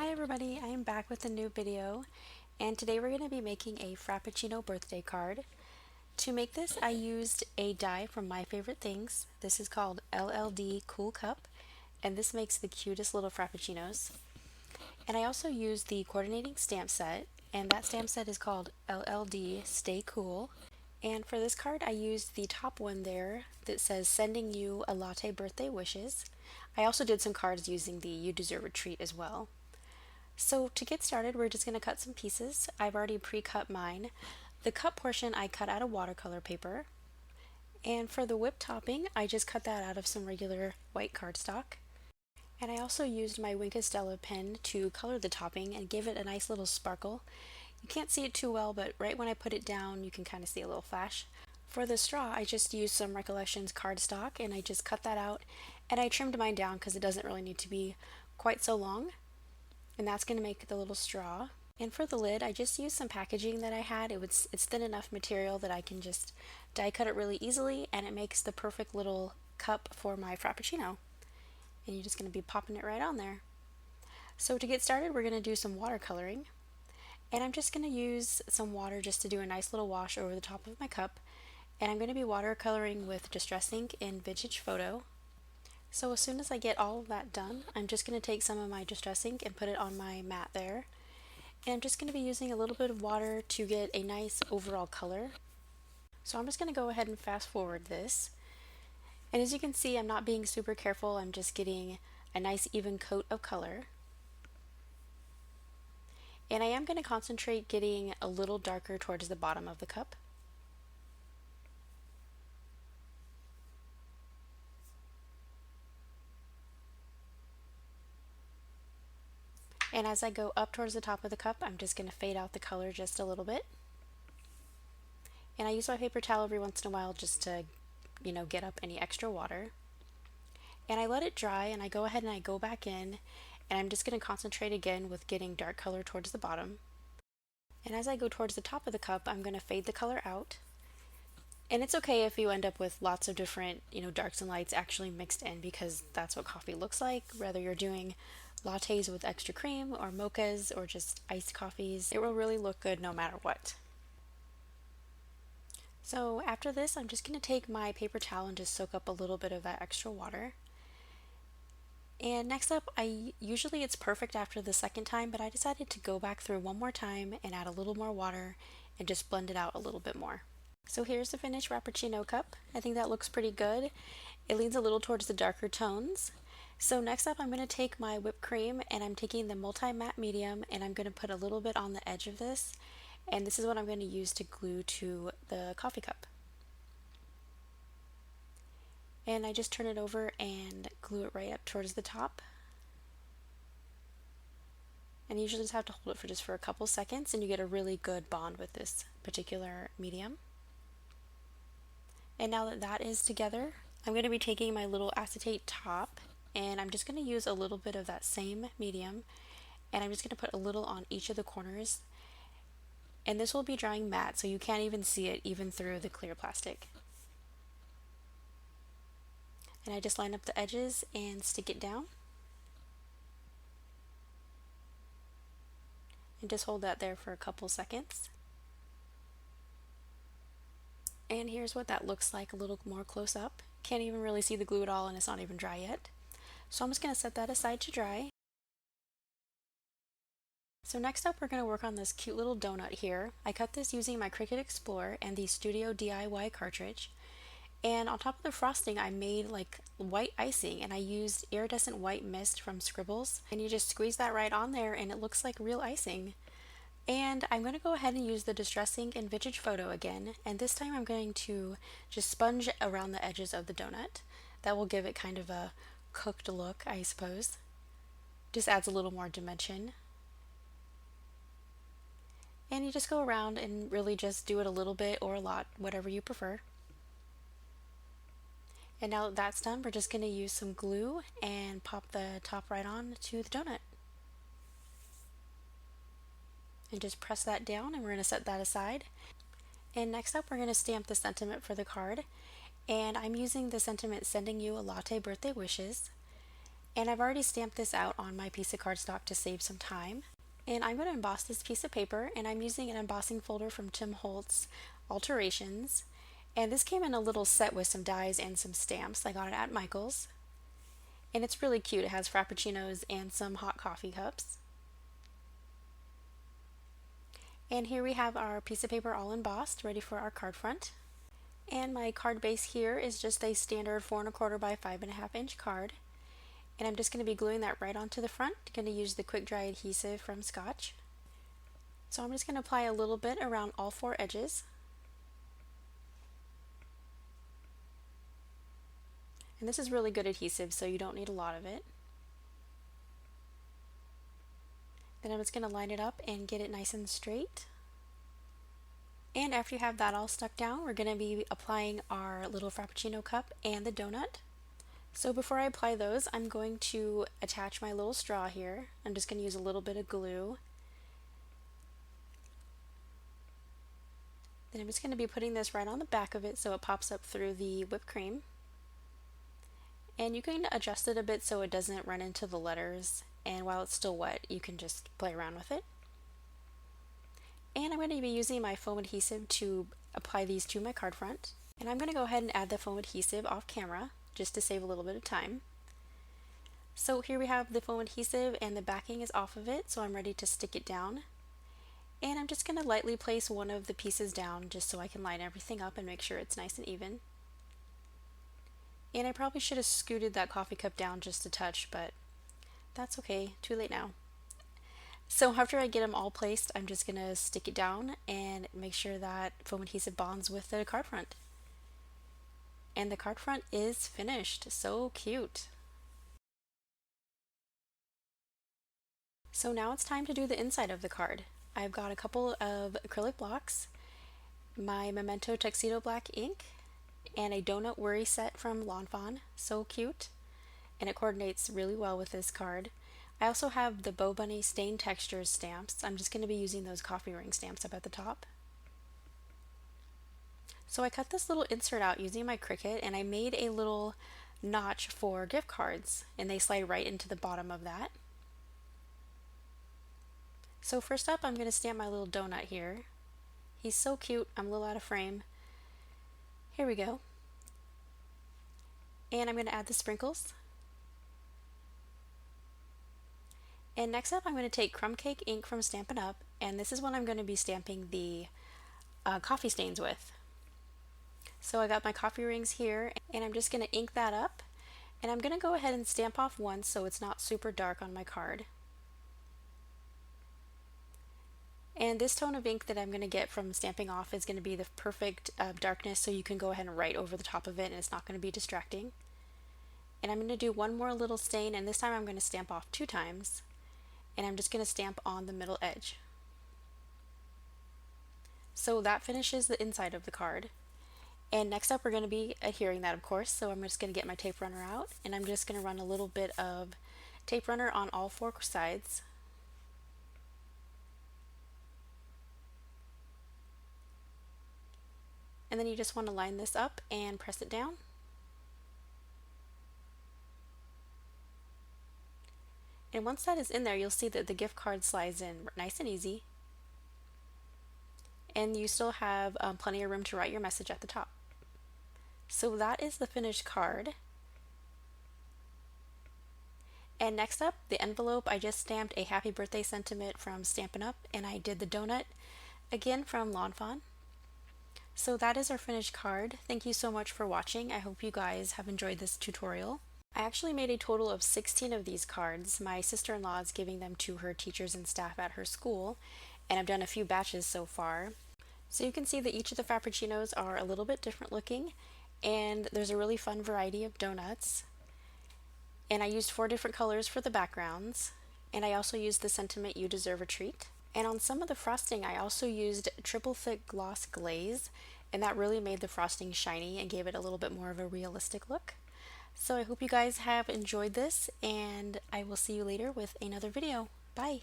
Hi everybody, I am back with a new video, and today we're going to be making a Frappuccino birthday card. To make this, I used a die from My Favorite Things. This is called LLD Cool Cup, and this makes the cutest little Frappuccinos. And I also used the coordinating stamp set, and that stamp set is called LLD Stay Cool. And for this card, I used the top one there that says Sending You a Latte Birthday Wishes. I also did some cards using the You Deserve a Treat as well. So to get started, we're just going to cut some pieces. I've already pre-cut mine. The cup portion I cut out of watercolor paper. And for the whip topping, I just cut that out of some regular white cardstock. And I also used my Wink of Stella pen to color the topping and give it a nice little sparkle. You can't see it too well, but right when I put it down, you can kind of see a little flash. For the straw, I just used some Recollections cardstock and I just cut that out and I trimmed mine down because it doesn't really need to be quite so long. And that's going to make the little straw. And for the lid, I just used some packaging that I had. It's thin enough material that I can just die cut it really easily, and it makes the perfect little cup for my Frappuccino. And you're just going to be popping it right on there. So to get started, we're going to do some watercoloring. And I'm just going to use some water just to do a nice little wash over the top of my cup. And I'm going to be watercoloring with Distress ink in Vintage Photo. So as soon as I get all of that done, I'm just going to take some of my Distress ink and put it on my mat there. And I'm just going to be using a little bit of water to get a nice overall color. So I'm just going to go ahead and fast forward this. And as you can see, I'm not being super careful, I'm just getting a nice even coat of color. And I am going to concentrate getting a little darker towards the bottom of the cup. And as I go up towards the top of the cup, I'm just going to fade out the color just a little bit. And I use my paper towel every once in a while just to, get up any extra water. And I let it dry and I go ahead and I go back in and I'm just going to concentrate again with getting dark color towards the bottom. And as I go towards the top of the cup, I'm going to fade the color out. And it's okay if you end up with lots of different, darks and lights actually mixed in, because that's what coffee looks like, whether you're doing lattes with extra cream or mochas or just iced coffees. It will really look good no matter what. So after this, I'm just going to take my paper towel and just soak up a little bit of that extra water. And next up, usually it's perfect after the second time, but I decided to go back through one more time and add a little more water and just blend it out a little bit more. So here's the finished Frappuccino cup. I think that looks pretty good. It leans a little towards the darker tones. So next up, I'm going to take my whipped cream and I'm taking the multi-matte medium and I'm going to put a little bit on the edge of this. And this is what I'm going to use to glue to the coffee cup. And I just turn it over and glue it right up towards the top. And you usually just have to hold it for just a couple seconds and you get a really good bond with this particular medium. And now that that is together, I'm going to be taking my little acetate top and I'm just going to use a little bit of that same medium and I'm just going to put a little on each of the corners. And this will be drying matte, so you can't even see it even through the clear plastic. And I just line up the edges and stick it down. And just hold that there for a couple seconds. And here's what that looks like a little more close up. Can't even really see the glue at all and it's not even dry yet. So I'm just going to set that aside to dry. So next up, we're going to work on this cute little donut here. I cut this using my Cricut Explorer and the Studio DIY cartridge. And on top of the frosting, I made like white icing and I used iridescent white mist from Scribbles. And you just squeeze that right on there and it looks like real icing. And I'm going to go ahead and use the Distress ink in Vintage Photo again. And this time I'm going to just sponge around the edges of the donut. That will give it kind of a cooked look, I suppose. Just adds a little more dimension. And you just go around and really just do it a little bit or a lot, whatever you prefer. And now that that's done, we're just going to use some glue and pop the top right on to the donut. And just press that down and we're going to set that aside. And next up, we're going to stamp the sentiment for the card. And I'm using the sentiment Sending You a Latte Birthday Wishes. And I've already stamped this out on my piece of cardstock to save some time. And I'm going to emboss this piece of paper, and I'm using an embossing folder from Tim Holtz Alterations. And this came in a little set with some dies and some stamps. I got it at Michael's. And it's really cute. It has Frappuccinos and some hot coffee cups. And here we have our piece of paper all embossed, ready for our card front. And my card base here is just a standard 4 1/4 by 5.5 inch card. And I'm just going to be gluing that right onto the front. I'm going to use the quick dry adhesive from Scotch. So I'm just going to apply a little bit around all 4 edges. And this is really good adhesive, so you don't need a lot of it. Then I'm just going to line it up and get it nice and straight. And after you have that all stuck down, we're going to be applying our little Frappuccino cup and the donut. So before I apply those, I'm going to attach my little straw here. I'm just going to use a little bit of glue. Then I'm just going to be putting this right on the back of it so it pops up through the whipped cream. And you can adjust it a bit so it doesn't run into the letters, and while it's still wet you can just play around with it. And I'm going to be using my foam adhesive to apply these to my card front. And I'm going to go ahead and add the foam adhesive off camera just to save a little bit of time. So here we have the foam adhesive and the backing is off of it, so I'm ready to stick it down. And I'm just going to lightly place one of the pieces down just so I can line everything up and make sure it's nice and even. And I probably should have scooted that coffee cup down just a touch, but that's okay, too late now. So after I get them all placed, I'm just going to stick it down and make sure that foam adhesive bonds with the card front. And the card front is finished. So cute. So now it's time to do the inside of the card. I've got a couple of acrylic blocks, my Memento Tuxedo Black ink, and a donut worry set from Lawn Fawn. So cute, and it coordinates really well with this card. I also have the Bow Bunny Stain Textures stamps. I'm just going to be using those coffee ring stamps up at the top. So I cut this little insert out using my Cricut, and I made a little notch for gift cards, and they slide right into the bottom of that. So first up, I'm going to stamp my little donut here. He's so cute. I'm a little out of frame. Here we go. And I'm going to add the sprinkles. And next up, I'm going to take Crumb Cake ink from Stampin' Up, and this is what I'm going to be stamping the coffee stains with. So I got my coffee rings here, and I'm just going to ink that up, and I'm going to go ahead and stamp off once so it's not super dark on my card. And this tone of ink that I'm going to get from stamping off is going to be the perfect darkness, so you can go ahead and write over the top of it and it's not going to be distracting. And I'm going to do one more little stain, and this time I'm going to stamp off 2 times. And I'm just going to stamp on the middle edge. So that finishes the inside of the card. And next up we're going to be adhering that, of course, so I'm just going to get my tape runner out, and I'm just going to run a little bit of tape runner on all 4 sides. And then you just want to line this up and press it down. And once that is in there, you'll see that the gift card slides in nice and easy. And you still have plenty of room to write your message at the top. So that is the finished card. And next up, the envelope. I just stamped a happy birthday sentiment from Stampin' Up, and I did the donut again from Lawn Fawn. So that is our finished card. Thank you so much for watching. I hope you guys have enjoyed this tutorial. I actually made a total of 16 of these cards. My sister-in-law is giving them to her teachers and staff at her school, and I've done a few batches so far. So you can see that each of the Frappuccinos are a little bit different looking, and there's a really fun variety of donuts. And I used 4 different colors for the backgrounds, and I also used the sentiment "You deserve a treat." And on some of the frosting I also used triple thick gloss glaze, and that really made the frosting shiny and gave it a little bit more of a realistic look. So I hope you guys have enjoyed this, and I will see you later with another video. Bye!